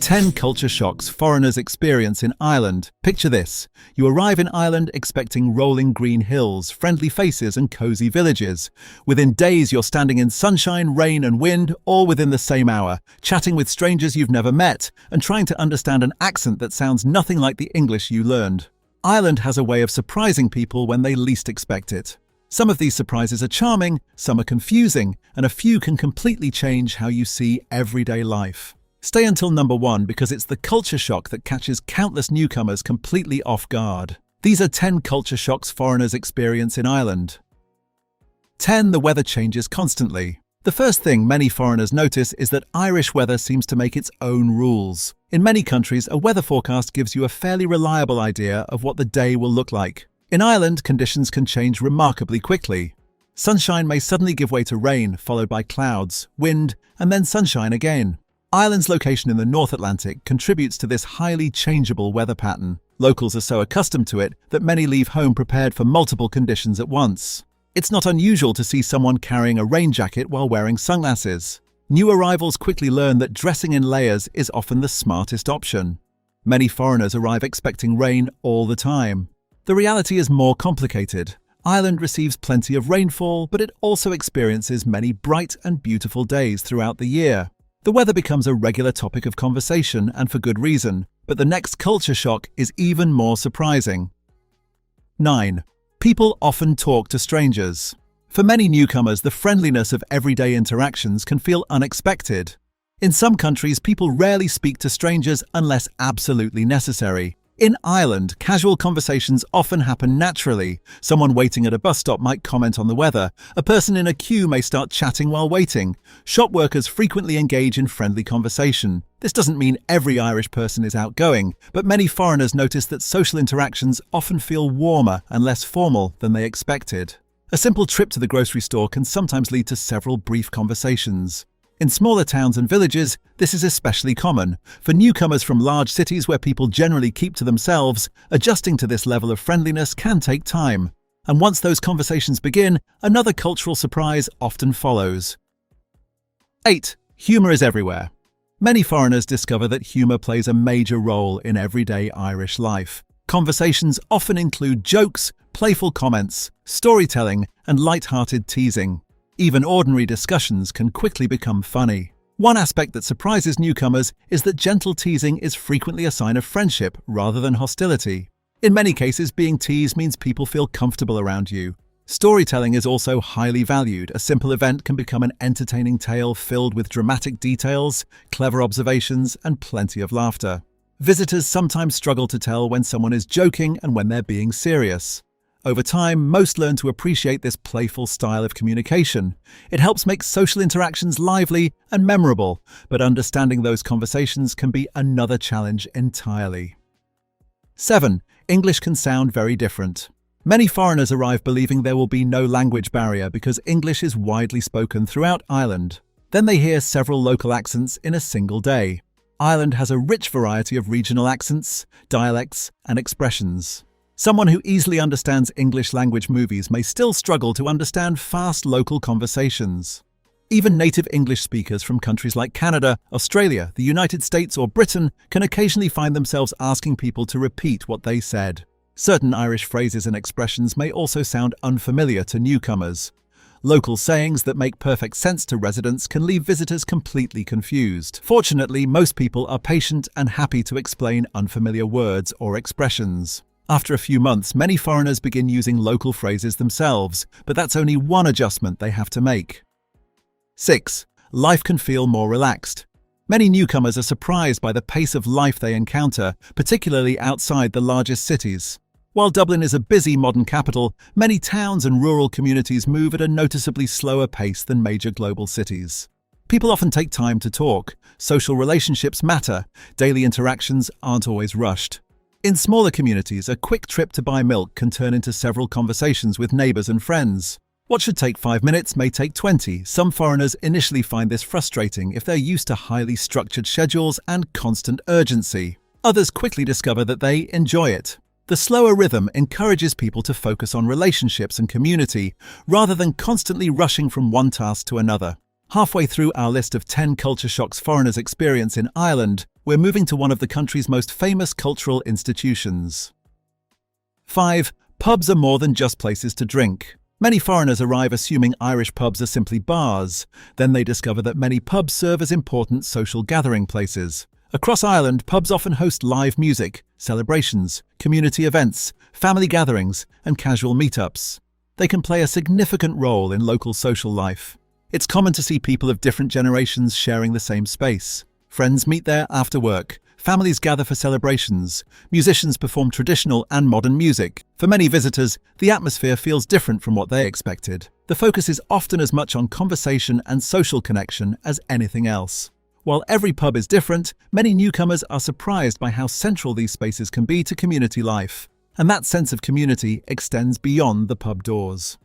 10 culture shocks foreigners experience in Ireland. Picture this. You arrive in Ireland expecting rolling green hills, friendly faces and cozy villages. Within days you're standing in sunshine, rain and wind, all within the same hour, chatting with strangers you've never met and trying to understand an accent that sounds nothing like the English you learned. Ireland has a way of surprising people when they least expect it. Some of these surprises are charming, some are confusing, and a few can completely change how you see everyday life. Stay until number 1 because it's the culture shock that catches countless newcomers completely off guard. These are 10 culture shocks foreigners experience in Ireland. 10. The weather changes constantly. The first thing many foreigners notice is that Irish weather seems to make its own rules. In many countries, a weather forecast gives you a fairly reliable idea of what the day will look like. In Ireland, conditions can change remarkably quickly. Sunshine may suddenly give way to rain, followed by clouds, wind, and then sunshine again. Ireland's location in the North Atlantic contributes to this highly changeable weather pattern. Locals are so accustomed to it that many leave home prepared for multiple conditions at once. It's not unusual to see someone carrying a rain jacket while wearing sunglasses. New arrivals quickly learn that dressing in layers is often the smartest option. Many foreigners arrive expecting rain all the time. The reality is more complicated. Ireland receives plenty of rainfall, but it also experiences many bright and beautiful days throughout the year. The weather becomes a regular topic of conversation, and for good reason, but the next culture shock is even more surprising. 9. People often talk to strangers. For many newcomers, the friendliness of everyday interactions can feel unexpected. In some countries, people rarely speak to strangers unless absolutely necessary. In Ireland, casual conversations often happen naturally. Someone waiting at a bus stop might comment on the weather. A person in a queue may start chatting while waiting. Shop workers frequently engage in friendly conversation. This doesn't mean every Irish person is outgoing, but many foreigners notice that social interactions often feel warmer and less formal than they expected. A simple trip to the grocery store can sometimes lead to several brief conversations. In smaller towns and villages, this is especially common. For newcomers from large cities where people generally keep to themselves, adjusting to this level of friendliness can take time. And once those conversations begin, another cultural surprise often follows. 8. Humor is everywhere. Many foreigners discover that humor plays a major role in everyday Irish life. Conversations often include jokes, playful comments, storytelling, and light-hearted teasing. Even ordinary discussions can quickly become funny. One aspect that surprises newcomers is that gentle teasing is frequently a sign of friendship rather than hostility. In many cases, being teased means people feel comfortable around you. Storytelling is also highly valued. A simple event can become an entertaining tale filled with dramatic details, clever observations, and plenty of laughter. Visitors sometimes struggle to tell when someone is joking and when they're being serious. Over time, most learn to appreciate this playful style of communication. It helps make social interactions lively and memorable, but understanding those conversations can be another challenge entirely. 7. English can sound very different. Many foreigners arrive believing there will be no language barrier because English is widely spoken throughout Ireland. Then they hear several local accents in a single day. Ireland has a rich variety of regional accents, dialects, and expressions. Someone who easily understands English language movies may still struggle to understand fast local conversations. Even native English speakers from countries like Canada, Australia, the United States, or Britain can occasionally find themselves asking people to repeat what they said. Certain Irish phrases and expressions may also sound unfamiliar to newcomers. Local sayings that make perfect sense to residents can leave visitors completely confused. Fortunately, most people are patient and happy to explain unfamiliar words or expressions. After a few months, many foreigners begin using local phrases themselves, but that's only one adjustment they have to make. 6. Life can feel more relaxed. Many newcomers are surprised by the pace of life they encounter, particularly outside the largest cities. While Dublin is a busy modern capital, many towns and rural communities move at a noticeably slower pace than major global cities. People often take time to talk. Social relationships matter. Daily interactions aren't always rushed. In smaller communities, a quick trip to buy milk can turn into several conversations with neighbors and friends. What should take 5 minutes may take 20. Some foreigners initially find this frustrating if they're used to highly structured schedules and constant urgency. Others quickly discover that they enjoy it. The slower rhythm encourages people to focus on relationships and community, rather than constantly rushing from one task to another. Halfway through our list of 10 culture shocks foreigners experience in Ireland, we're moving to one of the country's most famous cultural institutions. 5. Pubs are more than just places to drink. Many foreigners arrive assuming Irish pubs are simply bars. Then they discover that many pubs serve as important social gathering places. Across Ireland, pubs often host live music, celebrations, community events, family gatherings, and casual meetups. They can play a significant role in local social life. It's common to see people of different generations sharing the same space. Friends meet there after work. Families gather for celebrations. Musicians perform traditional and modern music. For many visitors, the atmosphere feels different from what they expected. The focus is often as much on conversation and social connection as anything else. While every pub is different, many newcomers are surprised by how central these spaces can be to community life. And that sense of community extends beyond the pub doors.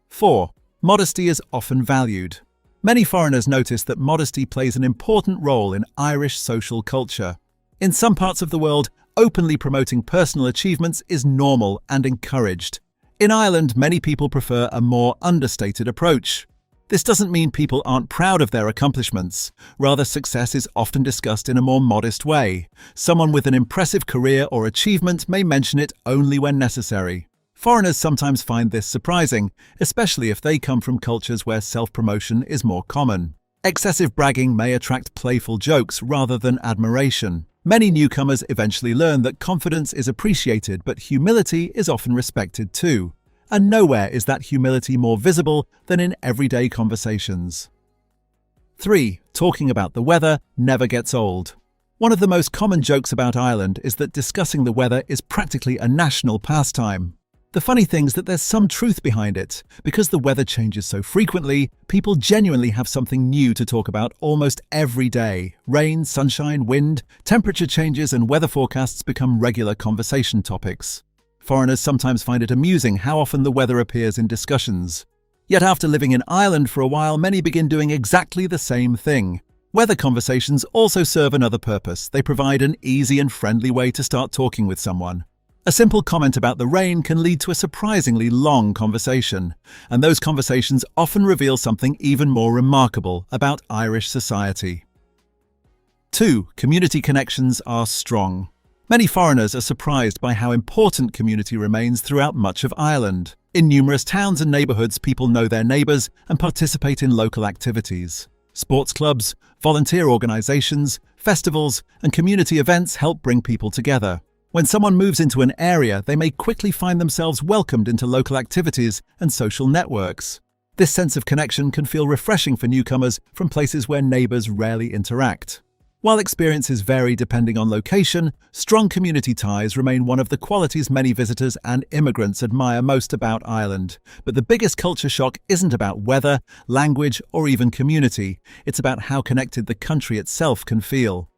4. Modesty is often valued. Many foreigners notice that modesty plays an important role in Irish social culture. In some parts of the world, openly promoting personal achievements is normal and encouraged. In Ireland, many people prefer a more understated approach. This doesn't mean people aren't proud of their accomplishments. Rather, success is often discussed in a more modest way. Someone with an impressive career or achievement may mention it only when necessary. Foreigners sometimes find this surprising, especially if they come from cultures where self-promotion is more common. Excessive bragging may attract playful jokes rather than admiration. Many newcomers eventually learn that confidence is appreciated, but humility is often respected too. And nowhere is that humility more visible than in everyday conversations. 3. Talking about the weather never gets old. One of the most common jokes about Ireland is that discussing the weather is practically a national pastime. The funny thing is that there's some truth behind it. Because the weather changes so frequently, people genuinely have something new to talk about almost every day. Rain, sunshine, wind, temperature changes, and weather forecasts become regular conversation topics. Foreigners sometimes find it amusing how often the weather appears in discussions. Yet after living in Ireland for a while, many begin doing exactly the same thing. Weather conversations also serve another purpose. They provide an easy and friendly way to start talking with someone. A simple comment about the rain can lead to a surprisingly long conversation, and those conversations often reveal something even more remarkable about Irish society. 2. Community connections are strong. Many foreigners are surprised by how important community remains throughout much of Ireland. In numerous towns and neighbourhoods, people know their neighbours and participate in local activities. Sports clubs, volunteer organisations, festivals, and community events help bring people together. When someone moves into an area, they may quickly find themselves welcomed into local activities and social networks. This sense of connection can feel refreshing for newcomers from places where neighbours rarely interact. While experiences vary depending on location, strong community ties remain one of the qualities many visitors and immigrants admire most about Ireland. But the biggest culture shock isn't about weather, language, or even community. It's about how connected the country itself can feel.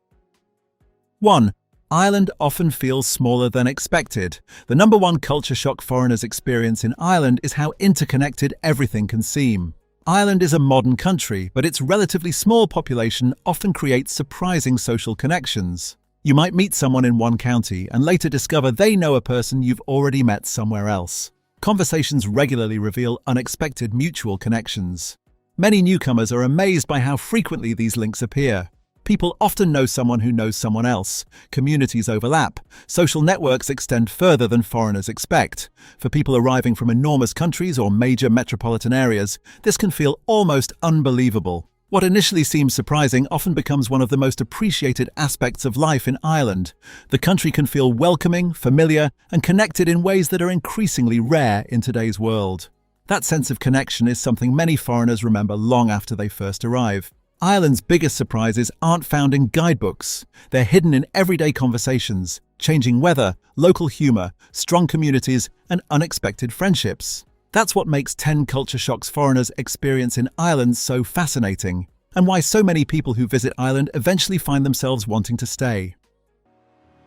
1. Ireland often feels smaller than expected. The number one culture shock foreigners experience in Ireland is how interconnected everything can seem. Ireland is a modern country, but its relatively small population often creates surprising social connections. You might meet someone in one county and later discover they know a person you've already met somewhere else. Conversations regularly reveal unexpected mutual connections. Many newcomers are amazed by how frequently these links appear. People often know someone who knows someone else. Communities overlap. Social networks extend further than foreigners expect. For people arriving from enormous countries or major metropolitan areas, this can feel almost unbelievable. What initially seems surprising often becomes one of the most appreciated aspects of life in Ireland. The country can feel welcoming, familiar, and connected in ways that are increasingly rare in today's world. That sense of connection is something many foreigners remember long after they first arrive. Ireland's biggest surprises aren't found in guidebooks. They're hidden in everyday conversations, changing weather, local humour, strong communities, and unexpected friendships. That's what makes 10 culture shocks foreigners experience in Ireland so fascinating, and why so many people who visit Ireland eventually find themselves wanting to stay.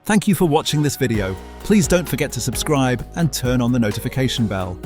Thank you for watching this video. Please don't forget to subscribe and turn on the notification bell.